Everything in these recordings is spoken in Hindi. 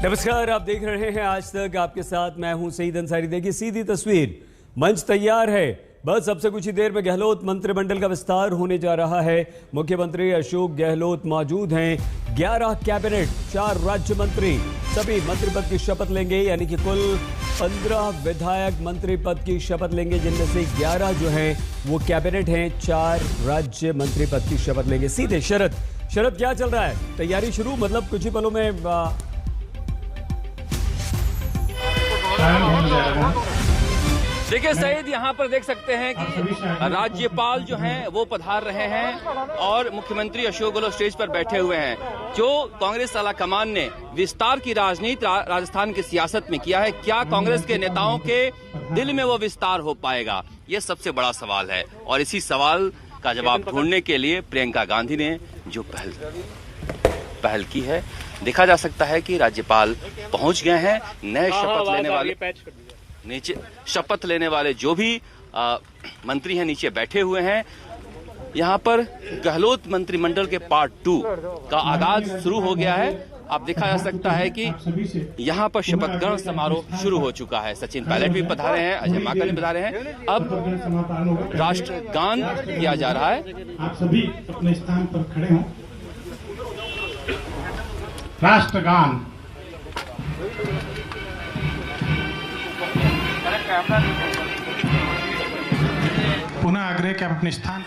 नमस्कार, आप देख रहे हैं आज तक। आपके साथ मैं हूं सईद अंसारी। देखिए सीधी तस्वीर, मंच तैयार है। बस अब से कुछ ही देर में गहलोत मंत्रिमंडल का विस्तार होने जा रहा है। मुख्यमंत्री अशोक गहलोत मौजूद हैं। 11 कैबिनेट, 4 राज्य मंत्री, सभी मंत्री पद की शपथ लेंगे। यानी कि कुल 15 विधायक मंत्री पद की शपथ लेंगे, जिनमें से 11 जो हैं वो कैबिनेट हैं, 4 राज्य मंत्री पद की शपथ लेंगे। सीधे शरद क्या चल रहा है? तैयारी शुरू, मतलब कुछ ही पलों में देखिए सईद, यहाँ पर देख सकते हैं कि राज्यपाल जो हैं वो पधार रहे हैं और मुख्यमंत्री अशोक गहलोत स्टेज पर बैठे हुए हैं। जो कांग्रेस आलाकमान ने विस्तार की राजनीति राजस्थान की सियासत में किया है, क्या कांग्रेस के नेताओं के दिल में वो विस्तार हो पाएगा? ये सबसे बड़ा सवाल है और इसी सवाल का जवाब ढूंढने के लिए प्रियंका गांधी ने जो पहल की है, देखा जा सकता है कि राज्यपाल पहुंच गए हैं। नए शपथ लेने वाले जो भी मंत्री हैं नीचे बैठे हुए हैं। यहाँ पर गहलोत मंत्रिमंडल के पार्ट 2 का आगाज शुरू हो गया है। अब देखा जा सकता है कि यहाँ पर शपथ ग्रहण समारोह शुरू हो चुका है। सचिन पायलट भी पधारे हैं, अजय माकन भी पधारे हैं। अब राष्ट्रगान किया जा रहा है। आप सभी अपने स्थान पर खड़े हों। राष्ट्रगान। पुनः आग्रह कि आप अपने स्थान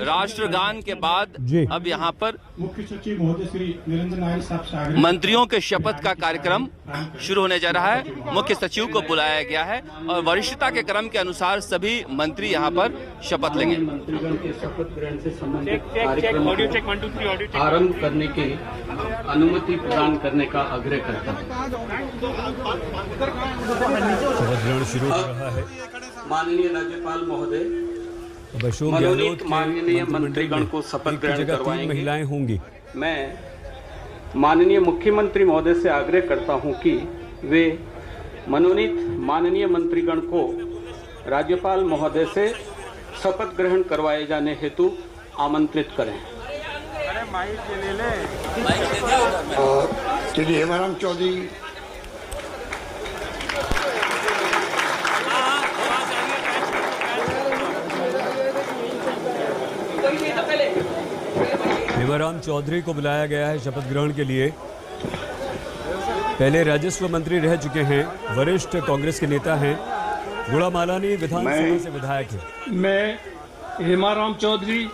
राष्ट्रगान के बाद अब यहाँ पर मुख्य सचिव महोदय श्री निरंजन नायर साहब से मंत्रियों के शपथ का कार्यक्रम शुरू होने जा रहा है। मुख्य सचिव को बुलाया गया है और वरिष्ठता के क्रम के अनुसार सभी मंत्री यहाँ पर शपथ लेंगे। मंत्रीगण के शपथ ग्रहण से संबंधित कार्यक्रम आरंभ करने की अनुमति प्रदान करने का आग्रह करता हूँ। शपथ ग्रहण शुरू हो रहा है। माननीय राज्यपाल महोदय, अशोक गहलोत माननीय मंत्रीगण को शपथ ग्रहण करवाएंगे। महिलाएं होंगी। मैं माननीय मुख्यमंत्री महोदय से आग्रह करता हूं कि वे मनोनीत माननीय मंत्रीगण को राज्यपाल महोदय से शपथ ग्रहण करवाए जाने हेतु आमंत्रित करें। श्री हेमाराम चौधरी हेमाराम चौधरी को बुलाया गया है शपथ ग्रहण के लिए। पहले राजस्व मंत्री रह चुके हैं, वरिष्ठ कांग्रेस के नेता हैं। गुड़ामालानी विधानसभा से विधायक है। मैं हेमाराम चौधरी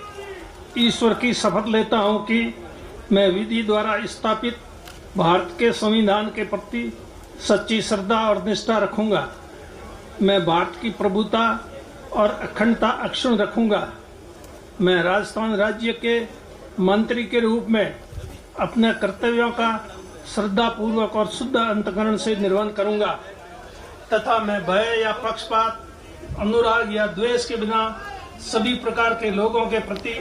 ईश्वर की शपथ लेता हूं कि मैं विधि द्वारा स्थापित भारत के संविधान के प्रति सच्ची श्रद्धा और निष्ठा रखूंगा। मैं भारत की प्रभुता और अखंडता अक्षुण्ण रखूंगा। मैं राजस्थान राज्य के मंत्री के रूप में अपने कर्तव्यों का श्रद्धा पूर्वक और शुद्ध अंतःकरण से निर्वहन करूंगा तथा मैं भय या पक्षपात, अनुराग या द्वेष के बिना सभी प्रकार के लोगों के प्रति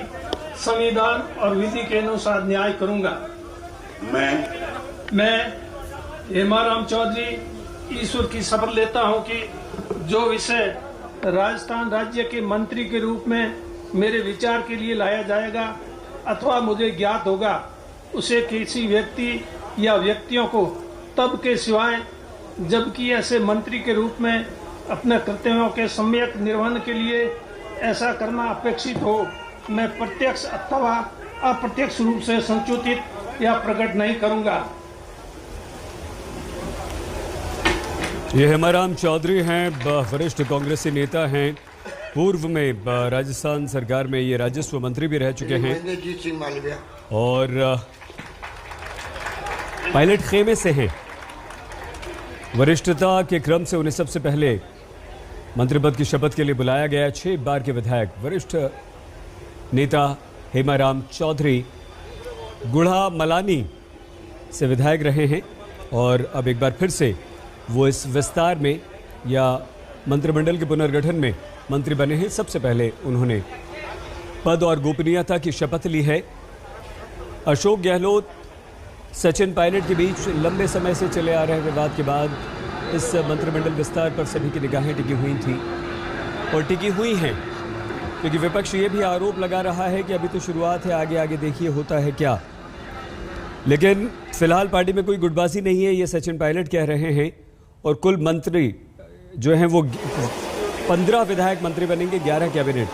संविधान और विधि के अनुसार न्याय करूंगा। मैं हेमाराम चौधरी ईश्वर की शपथ लेता हूं कि जो विषय राजस्थान राज्य के मंत्री के रूप में मेरे विचार के लिए लाया जाएगा अथवा मुझे ज्ञात होगा, उसे किसी व्यक्ति या व्यक्तियों को तब के सिवाय जबकि ऐसे मंत्री के रूप में अपने कर्तव्यों के सम्यक निर्वहन के लिए ऐसा करना अपेक्षित हो, मैं प्रत्यक्ष अथवा अप्रत्यक्ष रूप से संसूचित या प्रकट नहीं करूंगा। ये हेमाराम चौधरी हैं, वरिष्ठ कांग्रेसी नेता हैं। पूर्व में राजस्थान सरकार में ये राजस्व मंत्री भी रह चुके हैं। और पायलट खेमे से हैं। वरिष्ठता के क्रम से उन्हें सबसे पहले मंत्री पद की शपथ के लिए बुलाया गया। 6 बार के विधायक वरिष्ठ नेता हेमाराम चौधरी गुढ़ा मलानी से विधायक रहे हैं और अब एक बार फिर से वो इस विस्तार में या मंत्रिमंडल के पुनर्गठन में मंत्री बने हैं। सबसे पहले उन्होंने पद और गोपनीयता की शपथ ली है। अशोक गहलोत सचिन पायलट के बीच लंबे समय से चले आ रहे विवाद के बाद इस मंत्रिमंडल विस्तार पर सभी की निगाहें टिकी हुई थी और टिकी हुई हैं, क्योंकि विपक्ष ये भी आरोप लगा रहा है कि अभी तो शुरुआत है, आगे आगे देखिए होता है क्या। लेकिन फिलहाल पार्टी में कोई गुटबाजी नहीं है, ये सचिन पायलट कह रहे हैं। और कुल मंत्री जो हैं वो 15 विधायक मंत्री बनेंगे, 11 कैबिनेट।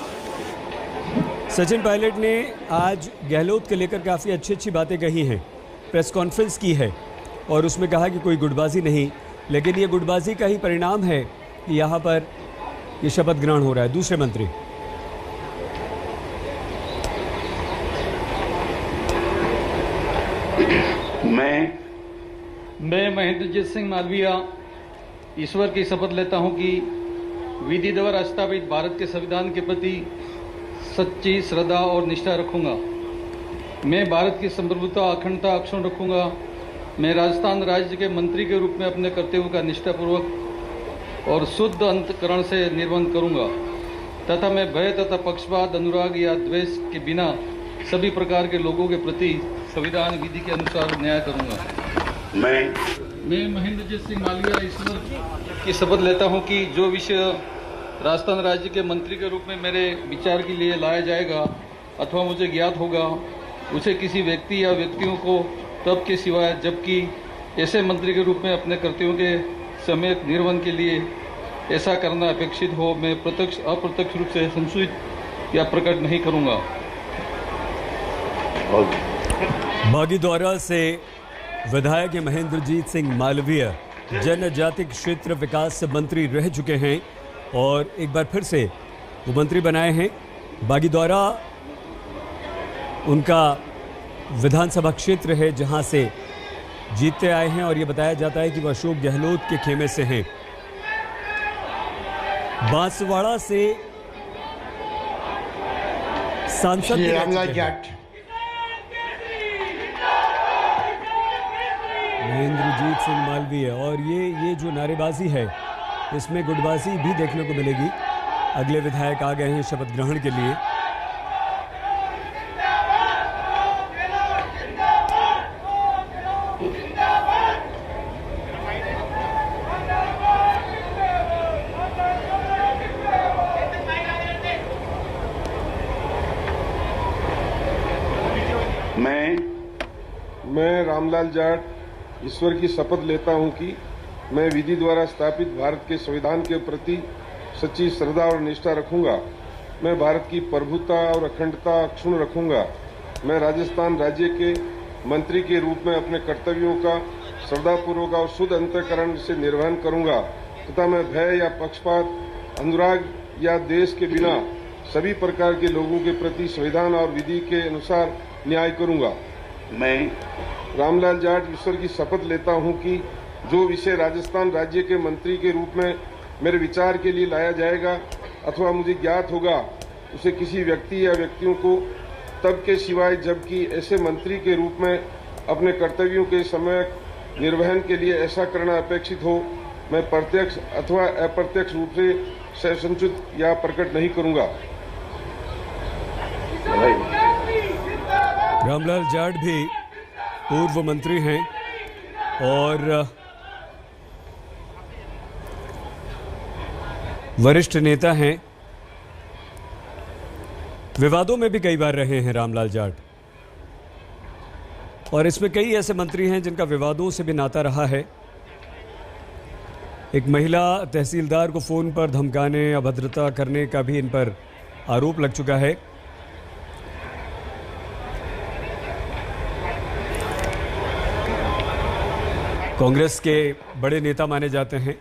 सचिन पायलट ने आज गहलोत के लेकर काफ़ी अच्छी बातें कही हैं, प्रेस कॉन्फ्रेंस की है और उसमें कहा कि कोई गुटबाजी नहीं, लेकिन ये गुटबाजी का ही परिणाम है कि यहाँ पर ये शपथ ग्रहण हो रहा है। दूसरे मंत्री मैं महेंद्रजीत सिंह मालवीय ईश्वर की शपथ लेता हूं कि विधि द्वारा स्थापित भारत के संविधान के प्रति सच्ची श्रद्धा और निष्ठा रखूंगा। मैं भारत की संप्रभुता अखंडता अक्षुण्ण रखूंगा। मैं राजस्थान राज्य के मंत्री के रूप में अपने कर्तव्यों का निष्ठापूर्वक और शुद्ध अंतकरण से निर्वहन करूंगा तथा मैं भय तथा पक्षपात, अनुराग या द्वेष के बिना सभी प्रकार के लोगों के प्रति संविधान विधि के अनुसार न्याय करूंगा। मैं महेंद्रजीत सिंह मालवीय ईश्वर की शपथ लेता हूं कि जो विषय राजस्थान राज्य के मंत्री के रूप में मेरे विचार के लिए लाया जाएगा अथवा मुझे ज्ञात होगा, उसे किसी व्यक्ति या व्यक्तियों को तब के सिवाय जबकि ऐसे मंत्री के रूप में अपने कर्तव्यों के समय निर्वहन के लिए ऐसा करना अपेक्षित हो, मैं प्रत्यक्ष अप्रत्यक्ष रूप से संशोधित या प्रकट नहीं करूंगा। बागीदौरा से विधायक महेंद्रजीत सिंह मालवीय जनजाति क्षेत्र विकास मंत्री रह चुके हैं और एक बार फिर से वो मंत्री बनाए हैं। बागीदौरा उनका विधानसभा क्षेत्र है जहां से जीतते आए हैं और ये बताया जाता है कि वो अशोक गहलोत के खेमे से हैं। बांसवाड़ा से सांसद महेंद्रजीत सिंह मालवीय और ये जो नारेबाजी है इसमें गुटबाजी भी देखने को मिलेगी। अगले विधायक आ गए हैं शपथ ग्रहण के लिए। मैं रामलाल जाट ईश्वर की शपथ लेता हूं कि मैं विधि द्वारा स्थापित भारत के संविधान के प्रति सच्ची श्रद्धा और निष्ठा रखूंगा। मैं भारत की प्रभुता और अखंडता अक्षुण्ण रखूंगा। मैं राजस्थान राज्य के मंत्री के रूप में अपने कर्तव्यों का श्रद्धापूर्वक और शुद्ध अंतःकरण से निर्वहन करूंगा तथा मैं भय या पक्षपात, अनुराग या द्वेष के बिना सभी प्रकार के लोगों के प्रति संविधान और विधि के अनुसार न्याय करूंगा। मैं रामलाल जाट ईश्वर की शपथ लेता हूं कि जो विषय राजस्थान राज्य के मंत्री के रूप में मेरे विचार के लिए लाया जाएगा अथवा मुझे ज्ञात होगा, उसे किसी व्यक्ति या व्यक्तियों को तब के सिवाय जबकि ऐसे मंत्री के रूप में अपने कर्तव्यों के समय निर्वहन के लिए ऐसा करना अपेक्षित हो, मैं प्रत्यक्ष अथवा अप्रत्यक्ष रूप से संचित या प्रकट नहीं करूंगा। रामलाल जाट भी पूर्व मंत्री हैं और वरिष्ठ नेता हैं। विवादों में भी कई बार रहे हैं रामलाल जाट और इसमें कई ऐसे मंत्री हैं जिनका विवादों से भी नाता रहा है। एक महिला तहसीलदार को फोन पर धमकाने, अभद्रता करने का भी इन पर आरोप लग चुका है। कांग्रेस के बड़े नेता माने जाते हैं,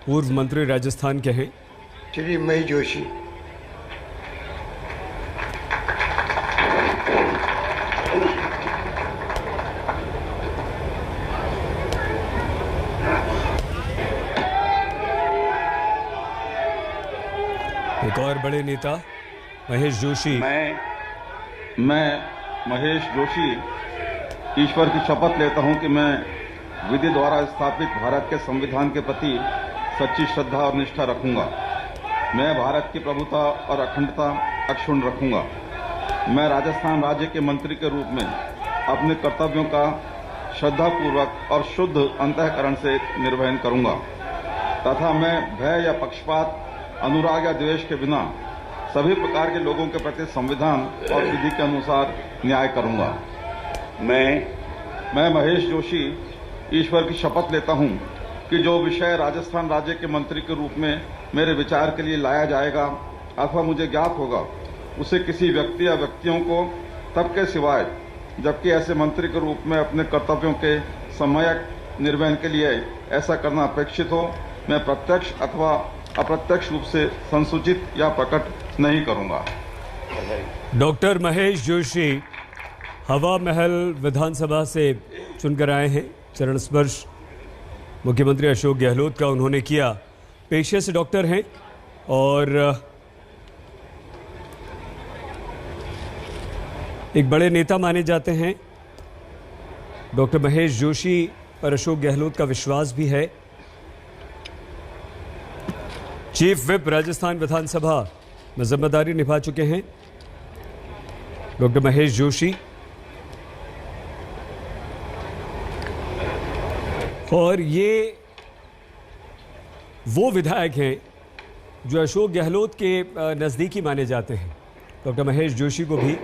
पूर्व मंत्री राजस्थान के हैं श्री मई जोशी। एक और बड़े नेता महेश जोशी। मैं महेश जोशी ईश्वर की शपथ लेता हूं कि मैं विधि द्वारा स्थापित भारत के संविधान के प्रति सच्ची श्रद्धा और निष्ठा रखूंगा। मैं भारत की प्रभुता और अखंडता अक्षुण्ण रखूंगा। मैं राजस्थान राज्य के मंत्री के रूप में अपने कर्तव्यों का श्रद्धापूर्वक और शुद्ध अंतःकरण से निर्वहन करूंगा तथा मैं भय या पक्षपात, अनुराग या द्वेष के बिना सभी प्रकार के लोगों के प्रति संविधान और विधि के अनुसार न्याय करूंगा। मैं महेश जोशी ईश्वर की शपथ लेता हूं कि जो विषय राजस्थान राज्य के मंत्री के रूप में मेरे विचार के लिए लाया जाएगा अथवा मुझे ज्ञात होगा, उसे किसी व्यक्ति या व्यक्तियों को तब के सिवाय जबकि ऐसे मंत्री के रूप में अपने कर्तव्यों के सम्यक निर्वहन के लिए ऐसा करना अपेक्षित हो, मैं प्रत्यक्ष अथवा अप्रत्यक्ष रूप से संसूचित या प्रकट नहीं करूंगा। डॉक्टर महेश जोशी हवा महल विधानसभा से चुनकर आए हैं। चरण स्पर्श मुख्यमंत्री अशोक गहलोत का उन्होंने किया। पेशे से डॉक्टर हैं और एक बड़े नेता माने जाते हैं। डॉक्टर महेश जोशी पर अशोक गहलोत का विश्वास भी है। चीफ विप राजस्थान विधानसभा में जिम्मेदारी निभा चुके हैं डॉक्टर महेश जोशी और ये वो विधायक हैं जो अशोक गहलोत के नज़दीकी माने जाते हैं। डॉक्टर महेश जोशी को भी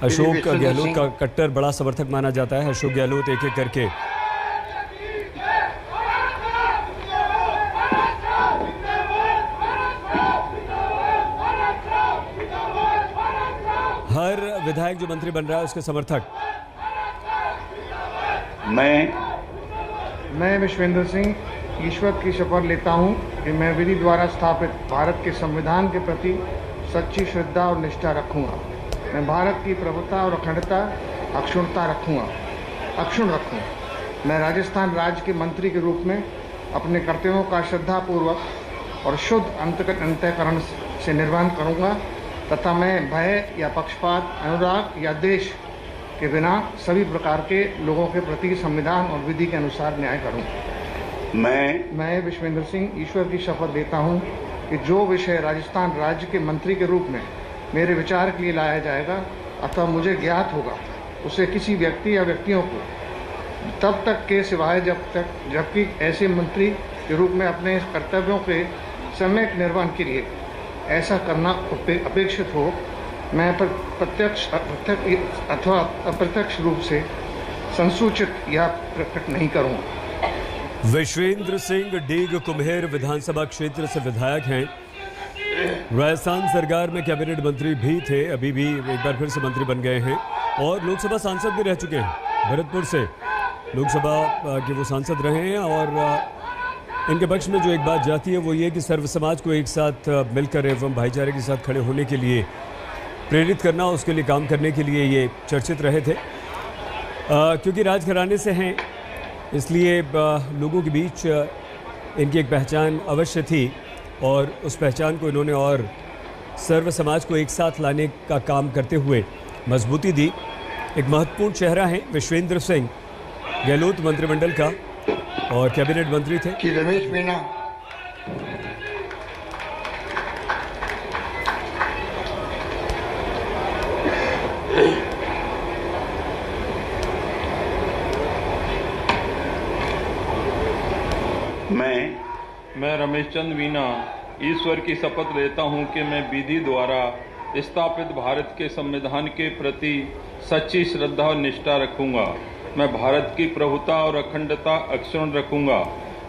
अशोक गहलोत का कट्टर बड़ा समर्थक माना जाता है। अशोक गहलोत एक एक करके हर विधायक जो मंत्री बन रहा है उसके समर्थक। मैं विश्वेंद्र सिंह ईश्वर की शपथ लेता हूं कि मैं विधि द्वारा स्थापित भारत के संविधान के प्रति सच्ची श्रद्धा और निष्ठा रखूंगा। मैं भारत की प्रभुता और अखंडता अक्षुण्ण रखूंगा। मैं राजस्थान राज्य के मंत्री के रूप में अपने कर्तव्यों का श्रद्धापूर्वक और शुद्ध अंतःकरण से निर्वहन करूंगा तथा मैं भय या पक्षपात, अनुराग या द्वेष के बिना सभी प्रकार के लोगों के प्रति संविधान और विधि के अनुसार न्याय करूंगा। मैं विश्वेंद्र सिंह ईश्वर की शपथ लेता हूं कि जो विषय राजस्थान राज्य के मंत्री के रूप में मेरे विचार के लिए लाया जाएगा अथवा मुझे ज्ञात होगा, उसे किसी व्यक्ति या व्यक्तियों को तब तक के सिवाय जबकि ऐसे मंत्री के रूप में अपने कर्तव्यों के सम्यक निर्वहन के लिए ऐसा करना अपेक्षित हो, मैं प्रत्यक्ष अथवा अप्रत्यक्ष रूप से संसूचित या प्रकट नहीं करूँगा। विश्वेंद्र सिंह डीग कुम्हेर विधानसभा क्षेत्र से विधायक हैं। राजस्थान सरकार में कैबिनेट मंत्री भी थे, अभी भी एक बार फिर से मंत्री बन गए हैं और लोकसभा सांसद भी रह चुके हैं। भरतपुर से लोकसभा के वो सांसद रहे हैं और इनके पक्ष में जो एक बात जाती है वो ये कि सर्व समाज को एक साथ मिलकर एवं भाईचारे के साथ खड़े होने के लिए प्रेरित करना, उसके लिए काम करने के लिए ये चर्चित रहे थे। क्योंकि राजघराने से हैं इसलिए लोगों के बीच इनकी एक पहचान अवश्य थी और उस पहचान को इन्होंने और सर्व समाज को एक साथ लाने का काम करते हुए मजबूती दी। एक महत्वपूर्ण चेहरा है विश्वेंद्र सिंह गहलोत मंत्रिमंडल का और कैबिनेट मंत्री थे। कि रमेश मीना मैं रमेश चंद मीना ईश्वर की शपथ लेता हूं कि मैं विधि द्वारा स्थापित भारत के संविधान के प्रति सच्ची श्रद्धा और निष्ठा रखूंगा। मैं भारत की प्रभुता और अखंडता अक्षुण्ण रखूंगा।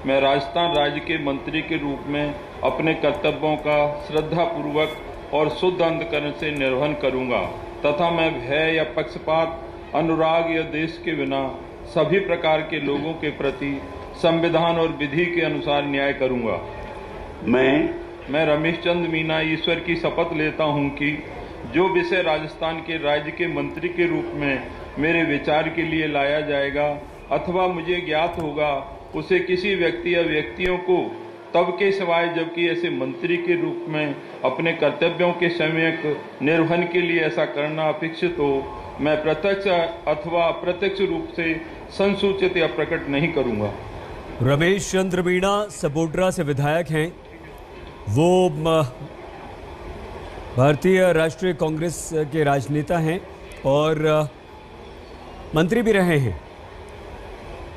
मैं राजस्थान राज्य के मंत्री के रूप में अपने कर्तव्यों का श्रद्धापूर्वक और शुद्ध अंतःकरण से निर्वहन करूंगा तथा मैं भय या पक्षपात, अनुराग या द्वेष के बिना सभी प्रकार के लोगों के प्रति संविधान और विधि के अनुसार न्याय करूंगा। मैं रमेश चंद मीना ईश्वर की शपथ लेता हूं कि जो विषय राजस्थान के राज्य के मंत्री के रूप में मेरे विचार के लिए लाया जाएगा अथवा मुझे ज्ञात होगा, उसे किसी व्यक्ति या व्यक्तियों को तब के सिवाय जबकि ऐसे मंत्री के रूप में अपने कर्तव्यों के सम्यक निर्वहन के लिए ऐसा करना अपेक्षित हो, मैं प्रत्यक्ष अथवा अप्रत्यक्ष रूप से संसूचित या प्रकट नहीं करूंगा। रमेश चंद्र मीणा सपोट्रा से विधायक हैं। वो भारतीय राष्ट्रीय कांग्रेस के राजनेता हैं और मंत्री भी रहे हैं।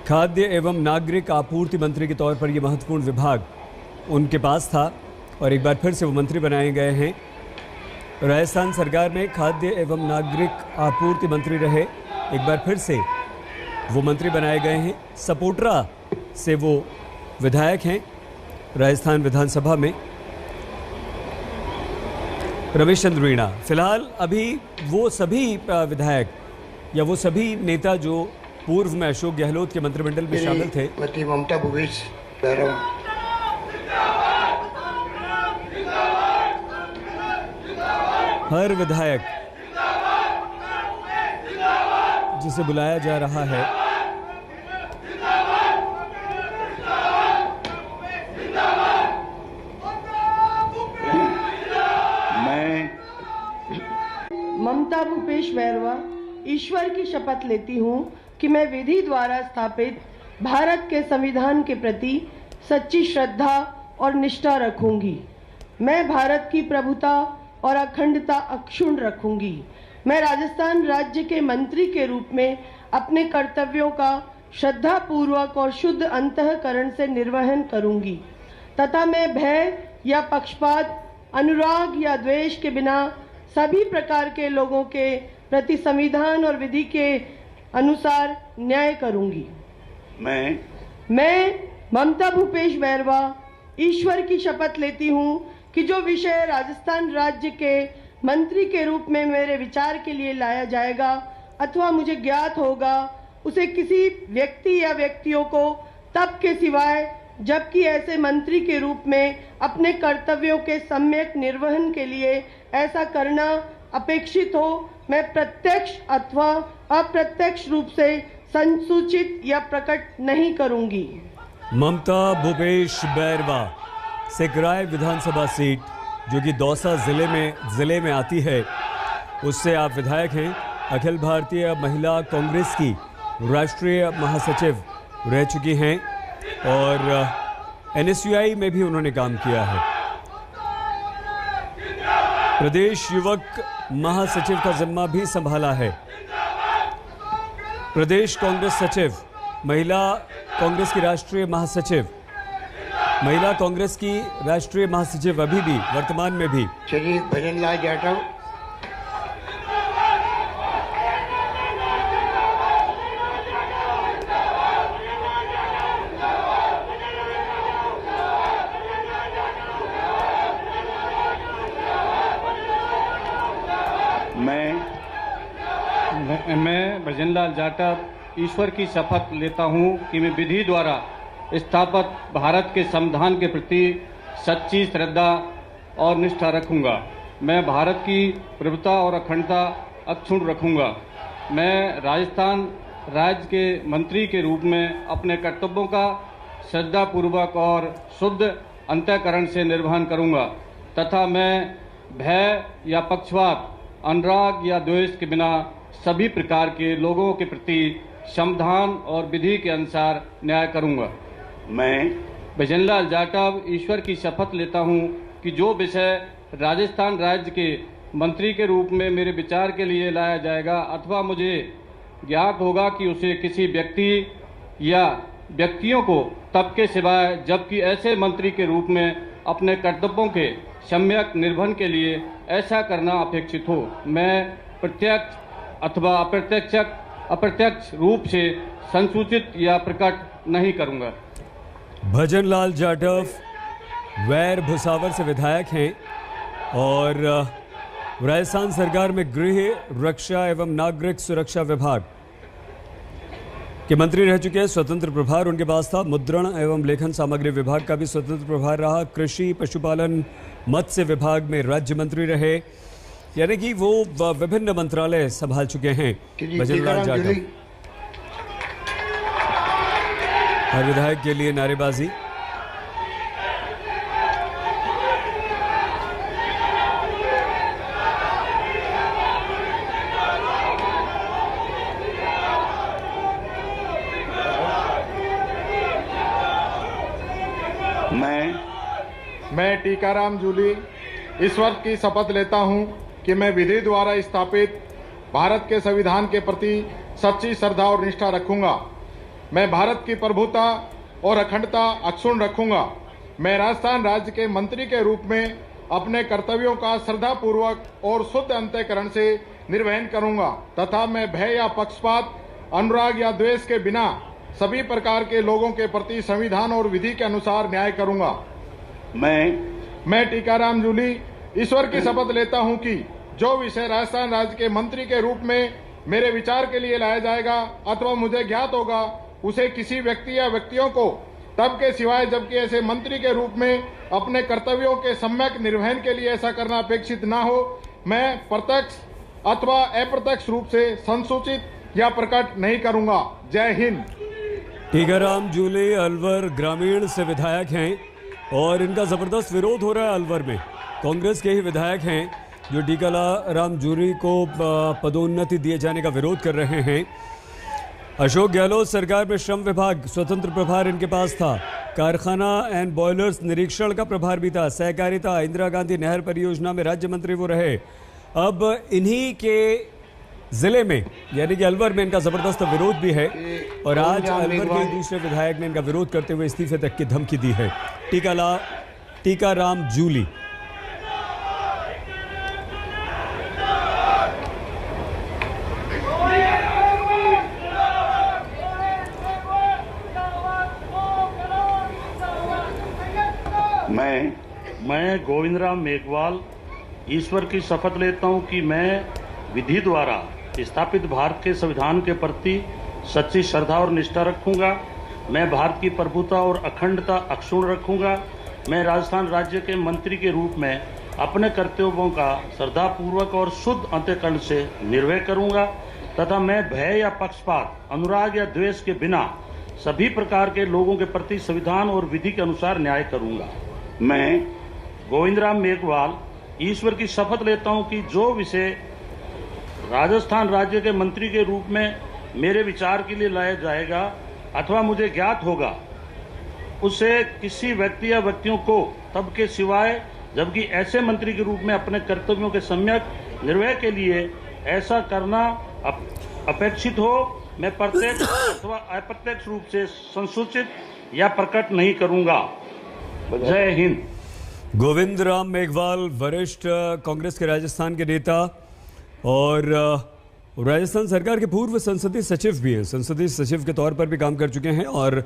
खाद्य एवं नागरिक आपूर्ति मंत्री के तौर पर यह महत्वपूर्ण विभाग उनके पास था और एक बार फिर से वो मंत्री बनाए गए हैं। राजस्थान सरकार में खाद्य एवं नागरिक आपूर्ति मंत्री रहे, एक बार फिर से वो मंत्री बनाए गए हैं। सपोट्रा से वो विधायक हैं राजस्थान विधानसभा में। रमेश चंद्र मीणा फिलहाल अभी वो सभी विधायक या वो सभी नेता जो पूर्व में अशोक गहलोत के मंत्रिमंडल में शामिल थे, ममता भूपेश हर विधायक जिसे बुलाया जा रहा है ममता भूपेश बैरवा ईश्वर की शपथ लेती हूँ कि मैं विधि द्वारा स्थापित भारत के संविधान के प्रति सच्ची श्रद्धा और निष्ठा रखूंगी। मैं भारत की प्रभुता और अखंडता अक्षुण्ण रखूंगी। मैं राजस्थान राज्य के मंत्री के रूप में अपने कर्तव्यों का श्रद्धापूर्वक और शुद्ध अंतःकरण से निर्वहन करूंगी तथा मैं भय या पक्षपात, अनुराग या द्वेष के बिना सभी प्रकार के लोगों के प्रति संविधान और विधि के अनुसार न्याय करूंगी। मैं ममता भूपेश बैरवा ईश्वर की शपथ लेती हूँ कि जो विषय राजस्थान राज्य के मंत्री के रूप में मेरे विचार के लिए लाया जाएगा अथवा मुझे ज्ञात होगा, उसे किसी व्यक्ति या व्यक्तियों को तब के सिवाय जबकि ऐसे मंत्री के रूप में अपने कर्तव्यों के सम्यक निर्वहन के लिए ऐसा करना अपेक्षित हो, मैं प्रत्यक्ष अथवा अप्रत्यक्ष रूप से संसूचित या प्रकट नहीं करूंगी। ममता भूपेश बैरवा सिकराय विधानसभा सीट जो कि दौसा जिले में आती है, उससे आप विधायक हैं। अखिल भारतीय महिला कांग्रेस की राष्ट्रीय महासचिव रह चुकी हैं और NSUI में भी उन्होंने काम किया है। प्रदेश युवक महासचिव का जिम्मा भी संभाला है। प्रदेश कांग्रेस सचिव, महिला कांग्रेस की राष्ट्रीय महासचिव, महिला कांग्रेस की राष्ट्रीय महासचिव अभी भी वर्तमान में भी श्री भजनलाल जाटव, मैं भजनलाल जाटव ईश्वर की शपथ लेता हूं कि मैं विधि द्वारा स्थापित भारत के संविधान के प्रति सच्ची श्रद्धा और निष्ठा रखूंगा। मैं भारत की प्रभुता और अखंडता अक्षुण्ण रखूंगा। मैं राजस्थान राज्य के मंत्री के रूप में अपने कर्तव्यों का श्रद्धापूर्वक और शुद्ध अंतःकरण से निर्वहन करूंगा तथा मैं भय या पक्षपात, अनुराग या द्वेष के बिना सभी प्रकार के लोगों के प्रति संविधान और विधि के अनुसार न्याय करूंगा। मैं भजनलाल जाटव ईश्वर की शपथ लेता हूं कि जो विषय राजस्थान राज्य के मंत्री के रूप में मेरे विचार के लिए लाया जाएगा अथवा मुझे ज्ञात होगा कि उसे किसी व्यक्ति या व्यक्तियों को तब के सिवाय जबकि ऐसे मंत्री के रूप में अपने कर्तव्यों के सम्यक निर्वहन के लिए ऐसा करना अपेक्षित हो, मैं प्रत्यक्ष अथवा अप्रत्यक्ष रूप से संसूचित या प्रकट नहीं करूंगा। भजनलाल जाटव वैर भुसावर से विधायक हैं और राजस्थान सरकार में गृह, रक्षा एवं नागरिक सुरक्षा विभाग के मंत्री रह चुके हैं। स्वतंत्र प्रभार उनके पास था। मुद्रण एवं लेखन सामग्री विभाग का भी स्वतंत्र प्रभार रहा। कृषि, पशुपालन, मत्स्य विभाग में राज्य मंत्री रहे, यानी कि वो विभिन्न मंत्रालय संभाल चुके हैं भजनलाल जाटव। हर विधायक के लिए नारेबाजी। मैं टीकाराम जूली ईश्वर की शपथ लेता हूं कि मैं विधि द्वारा स्थापित भारत के संविधान के प्रति सच्ची श्रद्धा और निष्ठा रखूंगा। मैं भारत की प्रभुता और अखंडता अक्षुण्ण रखूंगा। मैं राजस्थान राज्य के मंत्री के रूप में अपने कर्तव्यों का श्रद्धापूर्वक और शुद्ध अंतःकरण से निर्वहन करूंगा तथा मैं भय या पक्षपात, अनुराग या द्वेष के बिना सभी प्रकार के लोगों के प्रति संविधान और विधि के अनुसार न्याय करूंगा। मैं टीकाराम जूली ईश्वर की शपथ लेता हूं कि जो विषय राजस्थान राज्य के मंत्री के रूप में मेरे विचार के लिए लाया जाएगा अथवा मुझे ज्ञात होगा, उसे किसी व्यक्ति या व्यक्तियों को तब के सिवाय जबकि ऐसे मंत्री के रूप में अपने कर्तव्यों के सम्यक निर्वहन के लिए ऐसा करना अपेक्षित न हो, मैं प्रत्यक्ष अथवा अप्रत्यक्ष रूप से संसूचित या प्रकट नहीं करूंगा। जय हिंद। टीकाराम जूली अलवर ग्रामीण से विधायक हैं और इनका जबरदस्त विरोध हो रहा है। अलवर में कांग्रेस के ही विधायक हैं जो टीकाराम जूली को पदोन्नति दिए जाने का विरोध कर रहे हैं। अशोक गहलोत सरकार में श्रम विभाग स्वतंत्र प्रभार इनके पास था। कारखाना एंड बॉयलर्स निरीक्षण का प्रभार भी था। सहकारिता, इंदिरा गांधी नहर परियोजना में राज्य मंत्री वो रहे। अब इन्हीं के जिले में यानी कि अलवर में इनका जबरदस्त विरोध भी है और आज अलवर के दूसरे विधायक ने इनका विरोध करते हुए इस्तीफे तक की धमकी दी है। टीकाराम जूली। मैं गोविंदराम मेघवाल ईश्वर की शपथ लेता हूं कि मैं विधि द्वारा स्थापित भारत के संविधान के प्रति सच्ची श्रद्धा और निष्ठा रखूंगा। मैं भारत की प्रभुता और अखंडता अक्षुण्ण रखूंगा। मैं राजस्थान राज्य के मंत्री के रूप में अपने कर्तव्यों का श्रद्धापूर्वक और शुद्ध अंतःकरण से निर्वहन करूंगा तथा मैं भय या पक्षपात, अनुराग या द्वेष के बिना सभी प्रकार के लोगों के प्रति संविधान और विधि के अनुसार न्याय करूंगा। मैं गोविंदराम मेघवाल ईश्वर की शपथ लेता हूं कि जो विषय राजस्थान राज्य के मंत्री के रूप में मेरे विचार के लिए लाया जाएगा अथवा मुझे ज्ञात होगा, उसे किसी व्यक्ति या व्यक्तियों को तब के सिवाय जबकि ऐसे मंत्री के रूप में अपने कर्तव्यों के सम्यक निर्वहन के लिए ऐसा करना अपेक्षित हो, मैं प्रत्यक्ष अथवा अप्रत्यक्ष रूप से संसूचित या प्रकट नहीं करूंगा। जय हिंद। गोविंदराम मेघवाल वरिष्ठ कांग्रेस के राजस्थान के नेता और राजस्थान सरकार के पूर्व संसदीय सचिव भी हैं। संसदीय सचिव के तौर पर भी काम कर चुके हैं और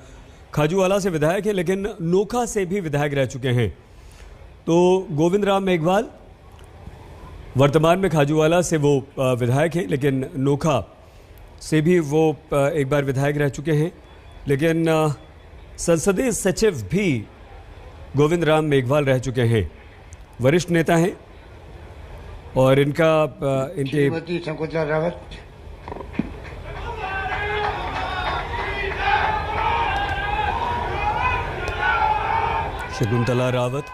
खाजूवाला से विधायक है लेकिन नोखा से भी विधायक रह चुके हैं। तो गोविंदराम मेघवाल वर्तमान में खाजूवाला से वो विधायक हैं लेकिन नोखा से भी वो एक बार विधायक रह चुके हैं। लेकिन संसदीय सचिव भी गोविंदराम मेघवाल रह चुके हैं। वरिष्ठ नेता हैं और इनके शकुंतला रावत। शकुंतला रावत।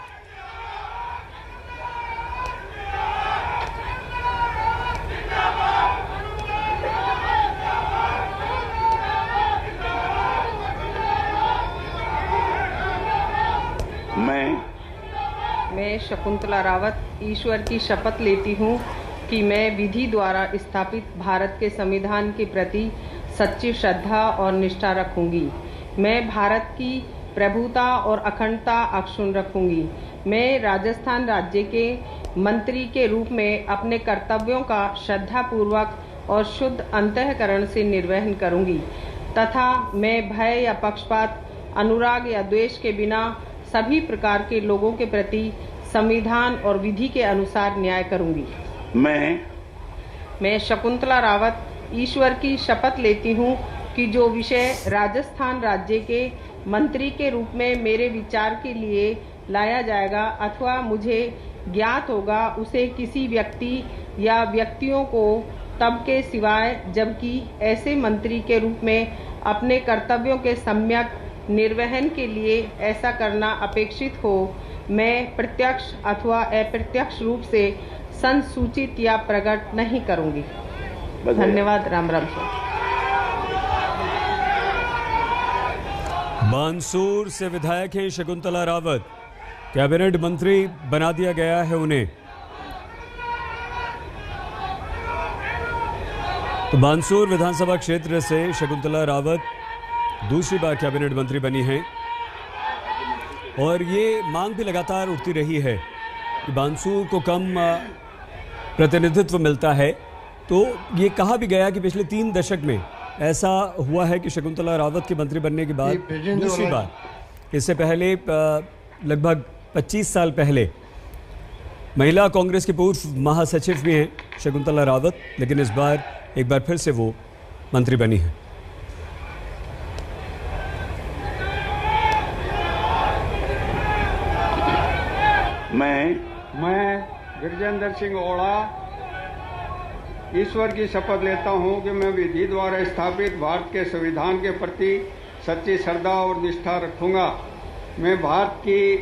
मैं शकुंतला रावत ईश्वर की शपथ लेती हूँ कि मैं विधि द्वारा स्थापित भारत के संविधान के प्रति सच्ची श्रद्धा और निष्ठा रखूंगी। मैं भारत की प्रभुता और अखंडता अक्षुण्ण रखूंगी। मैं राजस्थान राज्य के मंत्री के रूप में अपने कर्तव्यों का श्रद्धापूर्वक और शुद्ध अंतःकरण से निर्वहन करूंगी तथा मैं भय या पक्षपात, अनुराग या द्वेष के बिना सभी प्रकार के लोगों के प्रति संविधान और विधि के अनुसार न्याय करूंगी। मैं शकुंतला रावत ईश्वर की शपथ लेती हूँ कि जो विषय राजस्थान राज्य के मंत्री के रूप में मेरे विचार के लिए लाया जाएगा अथवा मुझे ज्ञात होगा, उसे किसी व्यक्ति या व्यक्तियों को तब के सिवाय जबकि ऐसे मंत्री के रूप में अपने कर्तव्यों के सम्यक निर्वहन के लिए ऐसा करना अपेक्षित हो, मैं प्रत्यक्ष अथवा अप्रत्यक्ष रूप से संसूचित या प्रकट नहीं करूंगी। धन्यवाद। राम राम। बानसूर से विधायक हैं शकुंतला रावत, कैबिनेट मंत्री बना दिया गया है उन्हें। तो बानसूर विधानसभा क्षेत्र से शकुंतला रावत दूसरी बार कैबिनेट मंत्री बनी हैं और ये मांग भी लगातार उठती रही है कि बानसूर को कम प्रतिनिधित्व मिलता है। तो ये कहा भी गया कि पिछले 3 दशक में ऐसा हुआ है कि शकुंतला रावत के मंत्री बनने के बाद दूसरी बार, इससे पहले लगभग 25 साल पहले महिला कांग्रेस की पूर्व महासचिव भी हैं शकुंतला रावत, लेकिन इस बार एक बार फिर से वो मंत्री बनी है। मैं गिरजेंद्र सिंह ओड़ा ईश्वर की शपथ लेता हूं कि मैं विधि द्वारा स्थापित भारत के संविधान के प्रति सच्ची श्रद्धा और निष्ठा रखूंगा। मैं भारत की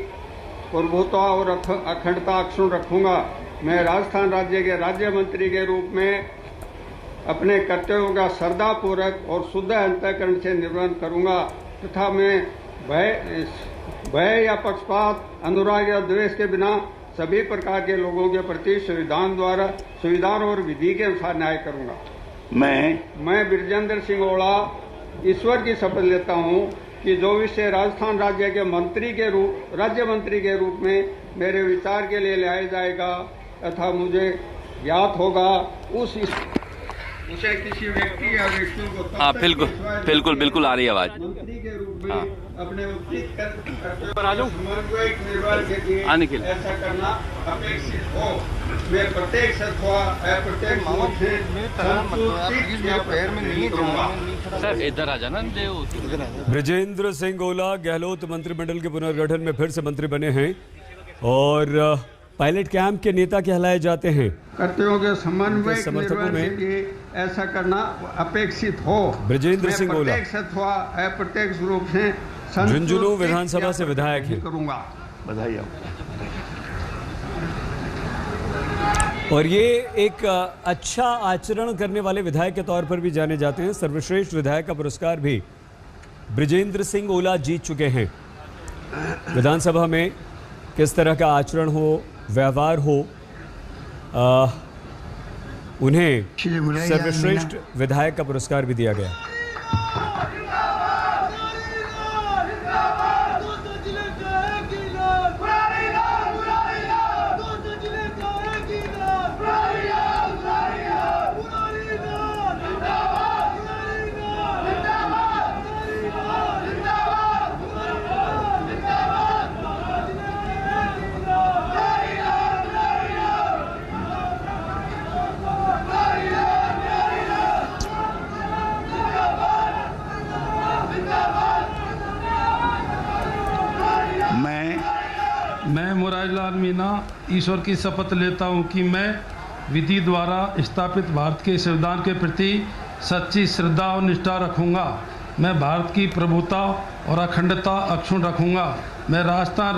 प्रभुता और अखंडता अक्षुण्ण रखूंगा। मैं राजस्थान राज्य के राज्य मंत्री के रूप में अपने कर्तव्यों का श्रद्धापूर्वक और शुद्ध अंतःकरण से निर्वहन करूंगा तथा मैं भय या पक्षपात, अनुराग या द्वेष के बिना सभी प्रकार के लोगों के प्रति संविधान और विधि के अनुसार न्याय करूंगा। मैं बिरजेंद्र सिंह ओड़ा ईश्वर की शपथ लेता हूं कि जो विषय राजस्थान राज्य मंत्री के रूप में मेरे विचार के लिए लाया जाएगा तथा मुझे ज्ञात होगा उसे किसी व्यक्ति या व्यक्तियों को हाँ बिल्कुल आ रही है आवाज। मंत्री के रूप में अपने उचित आने के लिए ऐसा करना अपेक्षित हो। मैं प्रत्येक सत्वा अप्रत्यक्ष रूप से सर इधर आ जाना। ब्रजेंद्र सिंह ओला गहलोत मंत्रिमंडल के पुनर्गठन में फिर से मंत्री बने हैं और पायलट कैंप के नेता कहलाए जाते हैं। कर्तव्यों के समन्वय निर्वहन के लिए ऐसा करना अपेक्षित हो। ब्रजेंद्र सिंह ओला प्रत्यक्ष अथवा अप्रत्यक्ष रूप से झुंझुनू विधानसभा से विधायक हैं। करूंगा। बधाई और ये एक अच्छा आचरण करने वाले विधायक के तौर पर भी जाने जाते हैं। सर्वश्रेष्ठ विधायक का पुरस्कार भी ब्रजेंद्र सिंह ओला जीत चुके हैं। विधानसभा में किस तरह का आचरण हो, व्यवहार हो, उन्हें सर्वश्रेष्ठ विधायक का पुरस्कार भी दिया गया। मैं मुरारीलाल मीणा ईश्वर की शपथ लेता हूं कि मैं विधि द्वारा स्थापित भारत के संविधान के प्रति सच्ची श्रद्धा और निष्ठा रखूंगा। मैं भारत की प्रभुता और अखंडता अक्षुण्ण रखूंगा। मैं राजस्थान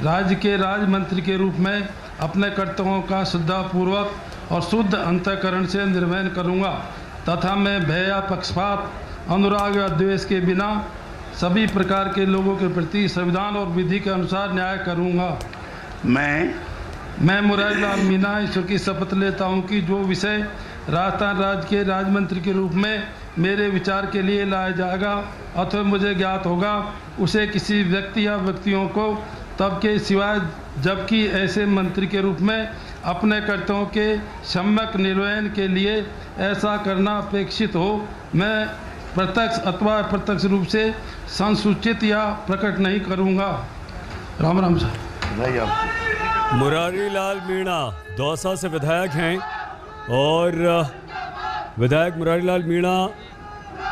राज्य के राज्य मंत्री के रूप में अपने कर्तव्यों का श्रद्धापूर्वक और शुद्ध अंतःकरण से निर्वहन करूंगा तथा मैं भय या पक्षपात, अनुराग या द्वेष के बिना सभी प्रकार के लोगों के प्रति संविधान और विधि के अनुसार न्याय करूंगा। मैं मुरारीलाल मीणा ईश्वर की शपथ लेता हूं कि जो विषय राजस्थान राज्य के राज्य मंत्री के रूप में मेरे विचार के लिए लाया जाएगा अथवा मुझे ज्ञात होगा उसे किसी व्यक्ति या व्यक्तियों को तब के सिवाय जबकि ऐसे मंत्री के रूप में अपने कर्तव्यों के सम्यक निर्वहन के लिए ऐसा करना अपेक्षित हो। मैं प्रत्यक्ष अथवा अप्रत्यक्ष रूप से संसूचित या प्रकट नहीं करूंगा। राम राम सर। मुरारीलाल मीणा दौसा से विधायक हैं और विधायक मुरारीलाल मीणा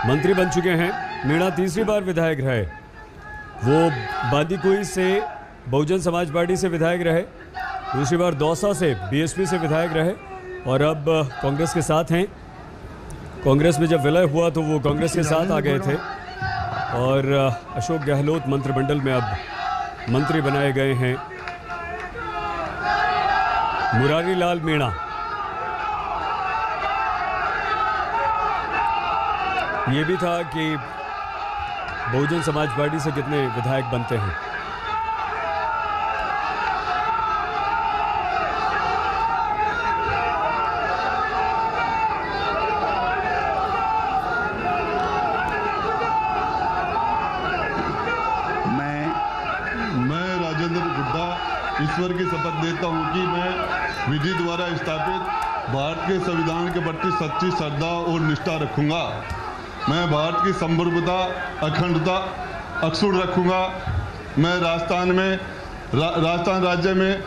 मंत्री बन चुके हैं। मीणा तीसरी बार विधायक रहे। वो बांदीकुई से बहुजन समाज पार्टी से विधायक रहे, दूसरी बार दौसा से बीएसपी से विधायक रहे और अब कांग्रेस के साथ हैं। कांग्रेस में जब विलय हुआ तो वो कांग्रेस के साथ आ गए थे और अशोक गहलोत मंत्रिमंडल में अब मंत्री बनाए गए हैं मुरारीलाल मीणा। ये भी था कि बहुजन समाज पार्टी से कितने विधायक बनते हैं? मैं राजेंद्र गुड्डा ईश्वर की शपथ लेता हूं कि मैं विधि द्वारा स्थापित भारत के संविधान के प्रति सच्ची श्रद्धा और निष्ठा रखूंगा। मैं भारत की संप्रभुता अखंडता अक्षुण्ण रखूंगा। मैं राजस्थान राज्य में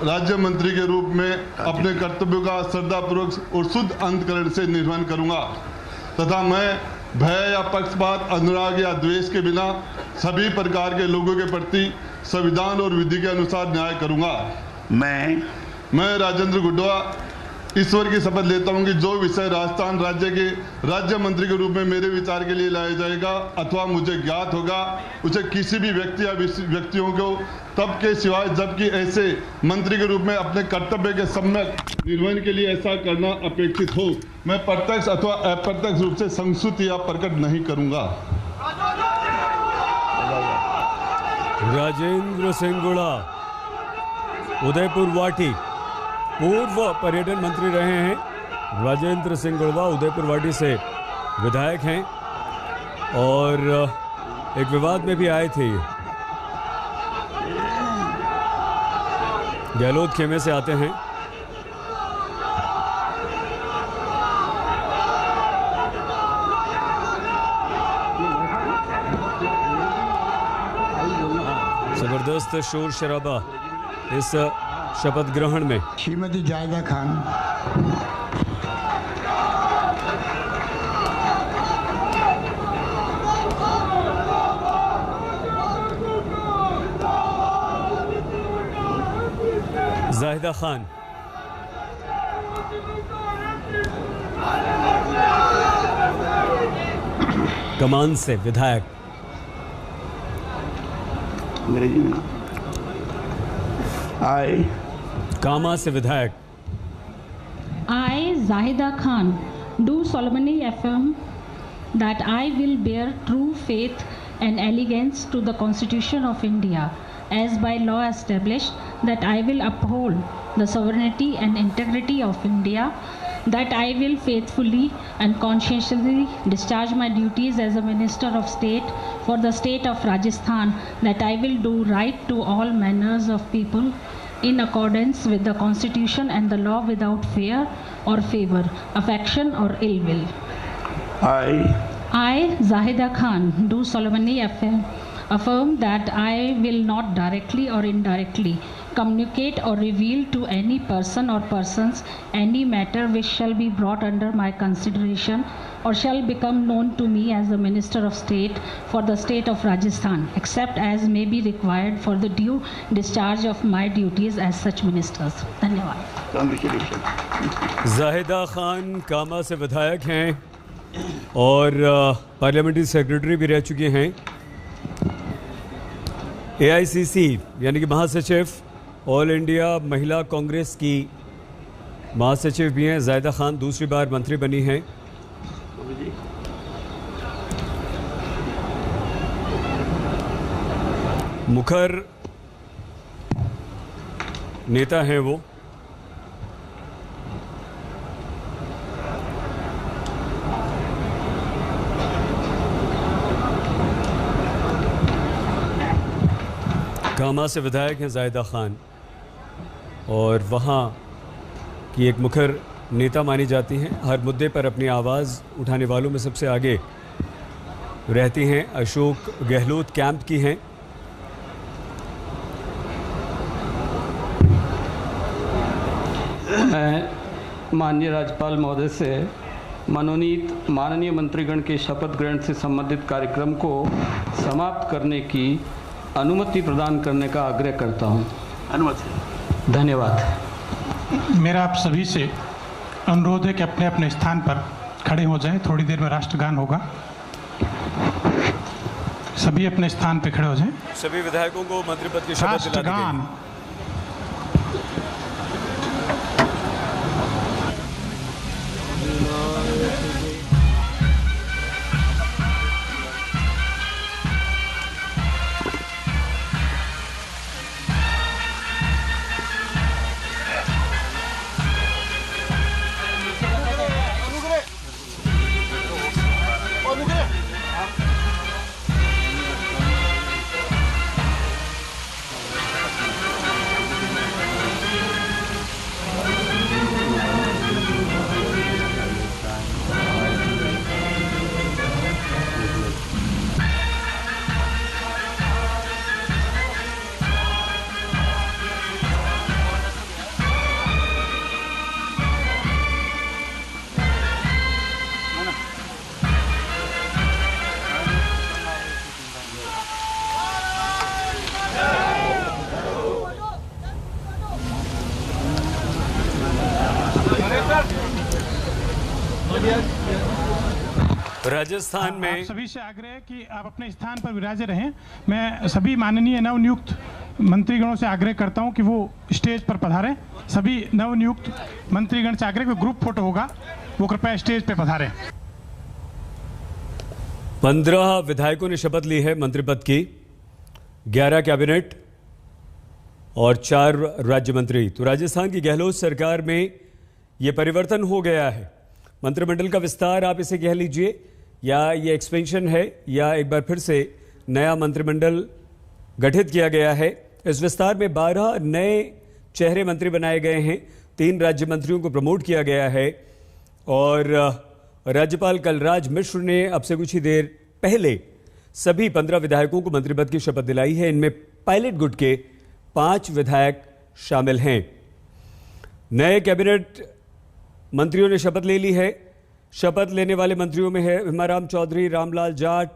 राज्य मंत्री के रूप में अपने कर्तव्यों का श्रद्धापूर्वक और शुद्ध अंतःकरण से निर्वहन करूंगा तथा मैं भय या पक्षपात, अनुराग या द्वेष के बिना सभी प्रकार के लोगों के प्रति संविधान और विधि के अनुसार न्याय करूंगा। मैं राजेंद्र गुड्डा ईश्वर की शपथ लेता हूं कि जो विषय राजस्थान राज्य के राज्य मंत्री के रूप में मेरे विचार के लिए लाया जाएगा अथवा मुझे ज्ञात होगा, उसे किसी भी व्यक्ति या व्यक्तियों को तब के सिवाय जबकि ऐसे मंत्री के रूप में अपने कर्तव्य के सम्यक निर्वहन के लिए ऐसा करना अपेक्षित हो, मैं प्रत्यक्ष अथवा अप्रत्यक्ष रूप से संस्तुति या प्रकट नहीं करूंगा। राजेंद्र सिंह गुड़ा, उदयपुर वाटी, पूर्व पर्यटन मंत्री रहे हैं। राजेंद्र सिंह गुड़वा उदयपुर वाटी से विधायक हैं और एक विवाद में भी आए थे। गहलोत खेमे से आते हैं। जबरदस्त शोर शराबा इस शपथ ग्रहण में। श्रीमती जायदा खान, जाहिदा खान, कमान से विधायक। कामा से विधायक। I, Zahida Khan, do solemnly affirm that I will bear true faith and allegiance to the Constitution of India, as by law established, that I will uphold the sovereignty and integrity of India, that I will faithfully and conscientiously discharge my duties as a Minister of State for the state of Rajasthan, that I will do right to all manners of people in accordance with the Constitution and the law without fear or favor, affection or ill will. I, Zahida Khan, do solemnly affirm that I will not directly or indirectly communicate or reveal to any person or persons any matter which shall be brought under my consideration or shall become known to me as the Minister of State for the state of Rajasthan, except as may be required for the due discharge of my duties as such ministers. धन्यवाद। जाहिदा खान कामा से विधायक हैं और पार्लियामेंट्री सेक्रेटरी भी रह चुके हैं। AICC यानी कि महासचिव, ऑल इंडिया महिला कांग्रेस की महासचिव भी हैं। जाहिदा खान दूसरी बार मंत्री बनी हैं। मुखर नेता हैं वो। कामा से विधायक हैं जाहिदा खान और वहाँ की एक मुखर नेता मानी जाती हैं। हर मुद्दे पर अपनी आवाज़ उठाने वालों में सबसे आगे रहती हैं। अशोक गहलोत कैंप की हैं। मैं माननीय राज्यपाल महोदय से मनोनीत माननीय मंत्रीगण के शपथ ग्रहण से संबंधित कार्यक्रम को समाप्त करने की अनुमति प्रदान करने का आग्रह करता हूं। अनुमति। धन्यवाद। मेरा आप सभी से अनुरोध है कि अपने अपने स्थान पर खड़े हो जाएं। थोड़ी देर में राष्ट्रगान होगा। सभी अपने स्थान पर खड़े हो जाएं। सभी विधायकों को मंत्री पद की शपथ दिला दी गई। राजस्थान में आप सभी से आग्रह है कि आप अपने स्थान पर विराजे रहें। मैं सभी माननीय नवनियुक्त मंत्रीगणों से आग्रह करता हूं कि वो स्टेज पर पधारें। सभी नवनियुक्त मंत्रीगण से आग्रह, ग्रुप फोटो होगा, वो कृपया स्टेज पर पधारें। 15 विधायकों ने शपथ ली है मंत्री पद की, 11 कैबिनेट और 4 राज्य मंत्री। तो राजस्थान की गहलोत सरकार में यह परिवर्तन हो गया है। मंत्रिमंडल का विस्तार आप इसे कह लीजिए, या ये एक्सपेंशन है, या एक बार फिर से नया मंत्रिमंडल गठित किया गया है। इस विस्तार में 12 नए चेहरे मंत्री बनाए गए हैं, 3 राज्य मंत्रियों को प्रमोट किया गया है और राज्यपाल कलराज मिश्र ने अब से कुछ ही देर पहले सभी 15 विधायकों को मंत्री पद की शपथ दिलाई है। इनमें पायलट गुट के 5 विधायक शामिल हैं। नए कैबिनेट मंत्रियों ने शपथ ले ली है। शपथ लेने वाले मंत्रियों में है हेमाराम चौधरी, रामलाल जाट,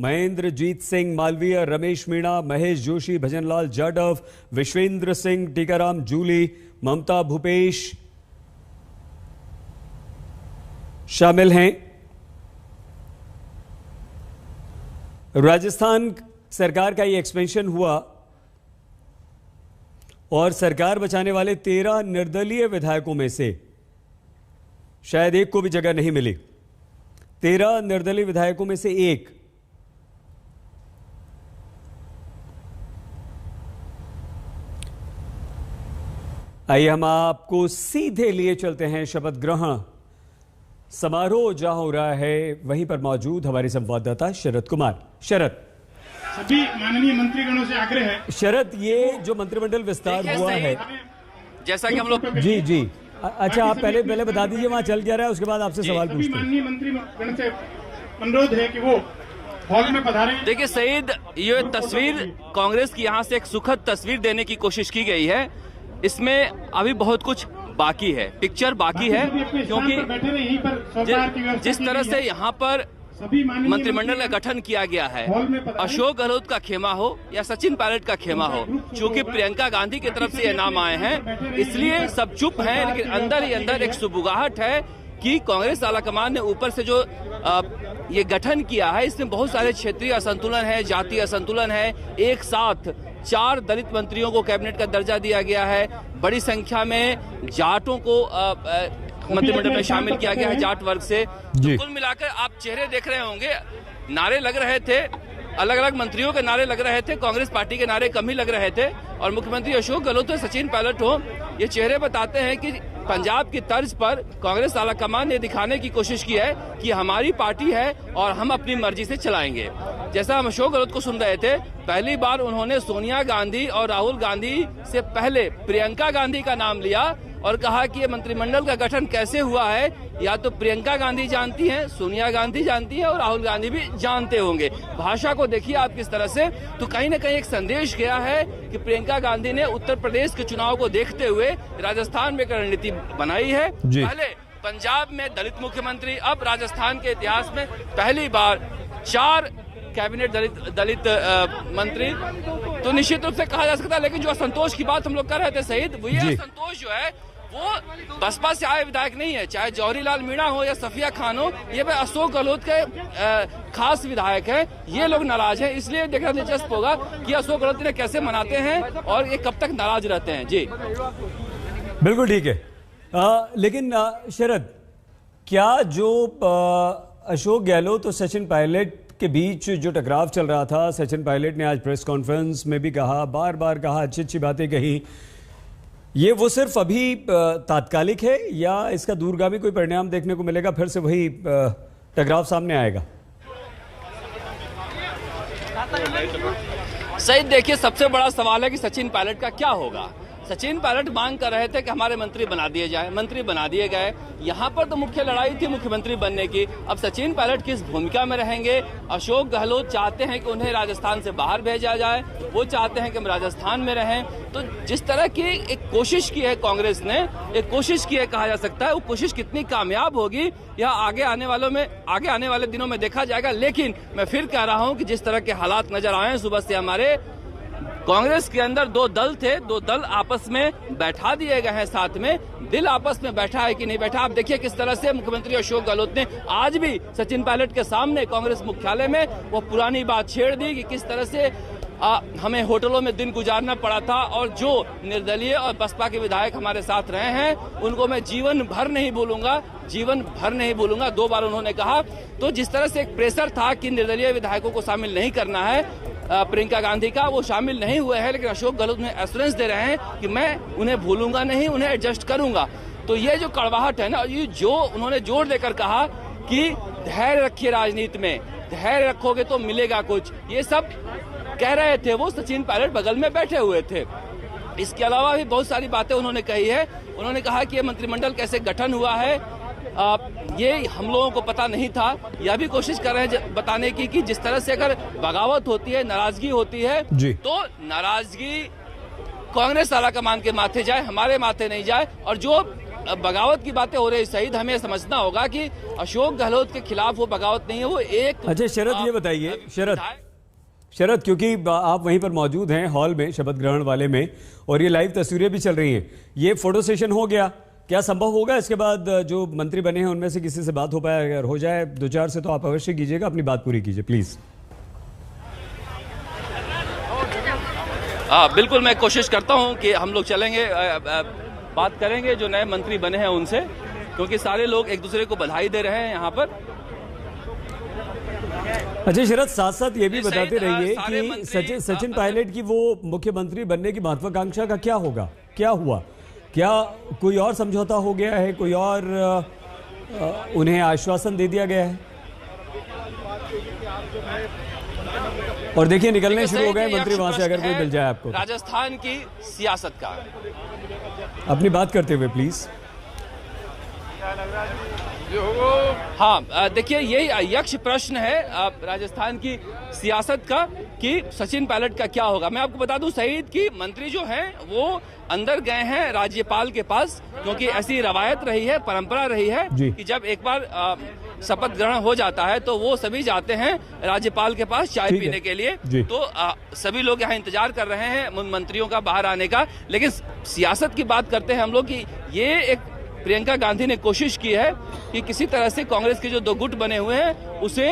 महेंद्रजीत सिंह मालवीय, रमेश मीणा, महेश जोशी, भजनलाल जाटव, विश्वेंद्र सिंह, टीकाराम जूली, ममता भूपेश शामिल हैं। राजस्थान सरकार का ये एक्सपेंशन हुआ और सरकार बचाने वाले 13 निर्दलीय विधायकों में से शायद एक को भी जगह नहीं मिली। 13 निर्दलीय विधायकों में से एक आइए हम आपको सीधे लिए चलते हैं शपथ ग्रहण समारोह जहां हो रहा है, वहीं पर मौजूद हमारे संवाददाता शरद कुमार। शरद, सभी माननीय मंत्रीगणों से आग्रह है। शरद, ये जो मंत्रिमंडल विस्तार हुआ है, जैसा कि हम लोग जी अच्छा आप पहले बता दीजिए वहां चल क्या रहा है, उसके बाद आपसे सवाल पूछते हैं। माननीय मंत्रीगण से अनुरोध है कि वो हॉल में पधारें। देखिए सईद, ये तस्वीर कांग्रेस की यहाँ से एक सुखद तस्वीर देने की कोशिश की गई है। इसमें अभी बहुत कुछ बाकी है, पिक्चर बाकी है, क्योंकि जिस तरह से यहाँ पर मंत्रिमंडल का गठन किया गया है, अशोक गहलोत का खेमा हो या सचिन पायलट का खेमा हो, चूंकि प्रियंका गांधी की तरफ से ये नाम आए हैं इसलिए सब चुप हैं, लेकिन अंदर ही अंदर एक सुबुगाहट है कि कांग्रेस आलाकमान ने ऊपर से जो ये गठन किया है इसमें बहुत सारे क्षेत्रीय असंतुलन है, जातीय असंतुलन है। एक साथ 4 दलित मंत्रियों को कैबिनेट का दर्जा दिया गया है, बड़ी संख्या में जाटों को मंत्रिमंडल में शामिल किया गया है, जाट वर्ग से। तो कुल मिलाकर आप चेहरे देख रहे होंगे, नारे लग रहे थे, अलग अलग मंत्रियों के नारे लग रहे थे, कांग्रेस पार्टी के नारे कम ही लग रहे थे, और मुख्यमंत्री अशोक गहलोत हो, सचिन पायलट हो, ये चेहरे बताते हैं कि पंजाब की तर्ज पर कांग्रेस आलाकमान ने दिखाने की कोशिश की है कि हमारी पार्टी है और हम अपनी मर्जी से चलाएंगे। जैसा हम अशोक गहलोत को सुन रहे थे, पहली बार उन्होंने सोनिया गांधी और राहुल गांधी से पहले प्रियंका गांधी का नाम लिया और कहा कि ये मंत्रिमंडल का गठन कैसे हुआ है, या तो प्रियंका गांधी जानती हैं, सोनिया गांधी जानती है और राहुल गांधी भी जानते होंगे। भाषा को देखिए आप किस तरह से, तो कहीं न कहीं एक संदेश गया है कि प्रियंका गांधी ने उत्तर प्रदेश के चुनाव को देखते हुए राजस्थान में एक रणनीति बनाई है। पहले पंजाब में दलित मुख्यमंत्री, अब राजस्थान के इतिहास में पहली बार 4 कैबिनेट दलित मंत्री। तो निश्चित रूप से कहा जा सकता है, लेकिन जो असंतोष की बात हम लोग कर रहे थे शहीद, वो ये असंतोष जो है वो बसपा से आए विधायक नहीं है, चाहे जौहरीलाल मीणा हो या सफिया खान हो, ये अशोक गहलोत के खास विधायक हैं। ये लोग नाराज हैं, इसलिए देखना दिलचस्प होगा कि अशोक गहलोत ने कैसे मनाते हैं और ये कब तक नाराज रहते हैं। जी बिल्कुल ठीक है, लेकिन शरद, क्या जो अशोक गहलोत और सचिन पायलट के बीच जो टकराव चल रहा था, सचिन पायलट ने आज प्रेस कॉन्फ्रेंस में भी कहा, बार बार कहा, अच्छी अच्छी बातें कही, ये वो सिर्फ अभी तात्कालिक है या इसका दूरगामी कोई परिणाम देखने को मिलेगा, फिर से वही टकराव सामने आएगा? सही, देखिए सबसे बड़ा सवाल है कि सचिन पायलट का क्या होगा। सचिन पायलट मांग कर रहे थे कि हमारे मंत्री बना दिए जाए, मंत्री बना दिए गए। यहाँ पर तो मुख्य लड़ाई थी मुख्यमंत्री बनने की। अब सचिन पायलट किस भूमिका में रहेंगे? अशोक गहलोत चाहते हैं कि उन्हें राजस्थान से बाहर भेजा जाए, वो चाहते हैं कि हम राजस्थान में रहें। तो जिस तरह की एक कोशिश की है कांग्रेस ने, एक कोशिश की है कहा जा सकता है, वो कोशिश कितनी कामयाब होगी यह आगे आने वाले दिनों में देखा जाएगा। लेकिन मैं फिर कह रहा हूँ कि जिस तरह के हालात नजर आए हैं, सुबह से हमारे कांग्रेस के अंदर दो दल थे, दो दल आपस में बैठा दिए गए हैं साथ में। दिल आपस में बैठा है कि नहीं बैठा, आप देखिए किस तरह से मुख्यमंत्री अशोक गहलोत ने आज भी सचिन पायलट के सामने कांग्रेस मुख्यालय में वो पुरानी बात छेड़ दी कि किस तरह से हमें होटलों में दिन गुजारना पड़ा था और जो निर्दलीय और बसपा के विधायक हमारे साथ रहे हैं उनको मैं जीवन भर नहीं भूलूंगा, जीवन भर नहीं भूलूंगा, 2 बार उन्होंने कहा। तो जिस तरह से एक प्रेशर था कि निर्दलीय विधायकों को शामिल नहीं करना है प्रियंका गांधी का, वो शामिल नहीं हुए हैं, लेकिन अशोक गहलोत ने एश्योरेंस दे रहे हैं कि मैं उन्हें भूलूंगा नहीं, उन्हें एडजस्ट करूंगा। तो ये जो कड़वाहट है ना, ये जो उन्होंने जोर देकर कहा कि धैर्य रखिए, राजनीति में धैर्य रखोगे तो मिलेगा कुछ, ये सब कह रहे थे वो सचिन पायलट बगल में बैठे हुए थे। इसके अलावा भी बहुत सारी बातें उन्होंने कही है। उन्होंने कहा कि ये मंत्रिमंडल कैसे गठन हुआ है ये हम लोगों को पता नहीं था। यह भी कोशिश कर रहे हैं बताने की कि जिस तरह से अगर बगावत होती है, नाराजगी होती है, तो नाराजगी कांग्रेस आलाकमान के माथे जाए, हमारे माथे नहीं जाए। और जो बगावत की बातें हो रही शहीद, हमें समझना होगा कि अशोक गहलोत के खिलाफ वो बगावत नहीं है, वो एक। अच्छा शरद, ये बताइए शरद, क्योंकि आप वहीं पर मौजूद हैं हॉल में, शपथ ग्रहण वाले में, और ये लाइव तस्वीरें भी चल रही हैं, ये फोटो सेशन हो गया, क्या संभव होगा इसके बाद जो मंत्री बने हैं उनमें से किसी से बात हो पाए? अगर हो जाए 2-4 से तो आप अवश्य कीजिएगा, अपनी बात पूरी कीजिए प्लीज। बिल्कुल, मैं कोशिश करता हूं कि हम लोग चलेंगे, बात करेंगे जो नए मंत्री बने हैं उनसे, क्योंकि सारे लोग एक दूसरे को बधाई दे रहे हैं यहाँ पर। अच्छा शरद, साथ साथ ये भी बताते रहिए कि सचिन पायलट की वो मुख्यमंत्री बनने की महत्वाकांक्षा का क्या होगा, क्या हुआ, क्या कोई और समझौता हो गया है, कोई और उन्हें आश्वासन दे दिया गया है? और देखिए निकलने शुरू हो गए मंत्री वहां से, अगर कोई मिल जाए आपको। राजस्थान की सियासत का अपनी बात करते हुए प्लीज। हाँ, देखिए यही यक्ष प्रश्न है राजस्थान की सियासत का कि सचिन पायलट का क्या होगा। मैं आपको बता दूं शहीद की मंत्री जो हैं वो अंदर गए हैं राज्यपाल के पास, क्योंकि ऐसी रवायत रही है, परंपरा रही है कि जब एक बार शपथ ग्रहण हो जाता है तो वो सभी जाते हैं राज्यपाल के पास चाय पीने के लिए। तो सभी लोग यहाँ इंतजार कर रहे हैं मंत्रियों का बाहर आने का। लेकिन सियासत की बात करते हैं हम लोग कि ये एक प्रियंका गांधी ने कोशिश की है कि किसी तरह से कांग्रेस के जो 2 गुट बने हुए हैं उसे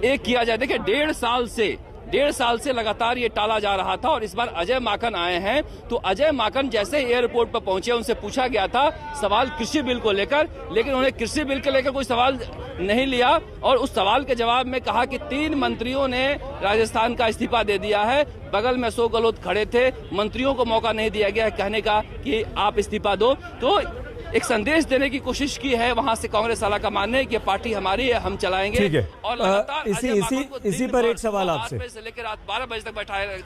एक किया जाए। देखिए 1.5 साल से लगातार ये टाला जा रहा था, और इस बार अजय माकन आए हैं। तो अजय माकन जैसे एयरपोर्ट पर पहुंचे, उनसे पूछा गया था सवाल कृषि बिल को लेकर, लेकिन उन्हें कृषि बिल के लेकर कोई सवाल नहीं लिया, और उस सवाल के जवाब में कहा कि 3 मंत्रियों ने राजस्थान का इस्तीफा दे दिया है। बगल में अशोक गहलोत खड़े थे, मंत्रियों को मौका नहीं दिया गया कहने का कि आप इस्तीफा दो। तो एक संदेश देने की कोशिश की है वहां से कांग्रेस आलाकमान ने कि पार्टी हमारी है, हम चलाएंगे। ठीक है, और लगातार इसी पर एक सवाल आपसे, से लेकर रात 12 बजे तक बैठा है।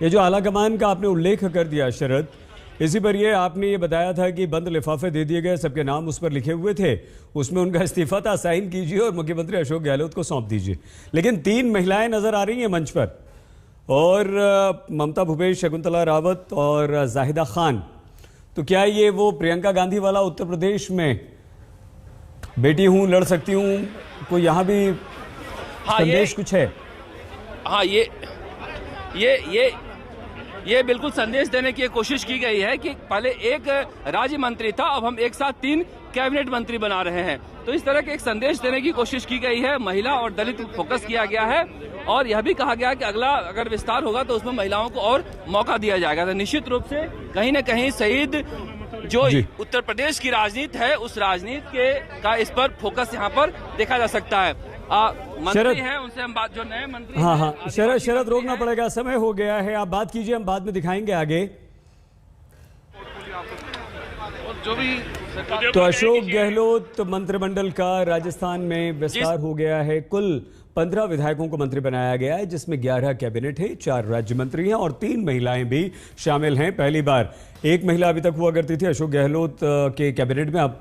ये जो आलाकमान का आपने उल्लेख कर दिया शरद, इसी पर ये आपने ये बताया था कि बंद लिफाफे दे दिए गए, सबके नाम उस पर लिखे हुए थे, उसमें उनका इस्तीफा था, साइन कीजिए और मुख्यमंत्री अशोक गहलोत को सौंप दीजिए। लेकिन 3 महिलाएं नजर आ रही हैं मंच पर, और ममता भूपेश, शकुंतला रावत और जाहिदा खान। तो क्या ये वो प्रियंका गांधी वाला उत्तर प्रदेश में बेटी हूं, लड़ सकती हूं, कोई यहाँ भी संदेश कुछ है? हाँ, ये बिल्कुल संदेश देने की कोशिश की गई है कि पहले एक राज्य मंत्री था, अब हम एक साथ 3 कैबिनेट मंत्री बना रहे हैं। तो इस तरह के एक संदेश देने की कोशिश की गई है। महिला और दलित फोकस किया गया है, और यह भी कहा गया कि अगला अगर विस्तार होगा तो उसमें महिलाओं को और मौका दिया जाएगा। तो निश्चित रूप से कहीं न कहीं शहीद जो उत्तर प्रदेश की राजनीति है, उस राजनीति का इस पर फोकस यहाँ पर देखा जा सकता है। मंत्री हैं उनसे हम बात, जो नए मंत्री, हाँ, शरद रोकना पड़ेगा, समय हो गया है, आप बात कीजिए, हम बाद में दिखाएंगे आगे। जो भी तो अशोक गहलोत मंत्रिमंडल का राजस्थान में विस्तार हो गया है। कुल 15 विधायकों को मंत्री बनाया गया है, जिसमें 11 कैबिनेट है, 4 राज्य मंत्री हैं और 3 महिलाएं भी शामिल हैं। पहली बार एक महिला अभी तक हुआ करती थी अशोक गहलोत के कैबिनेट में, अब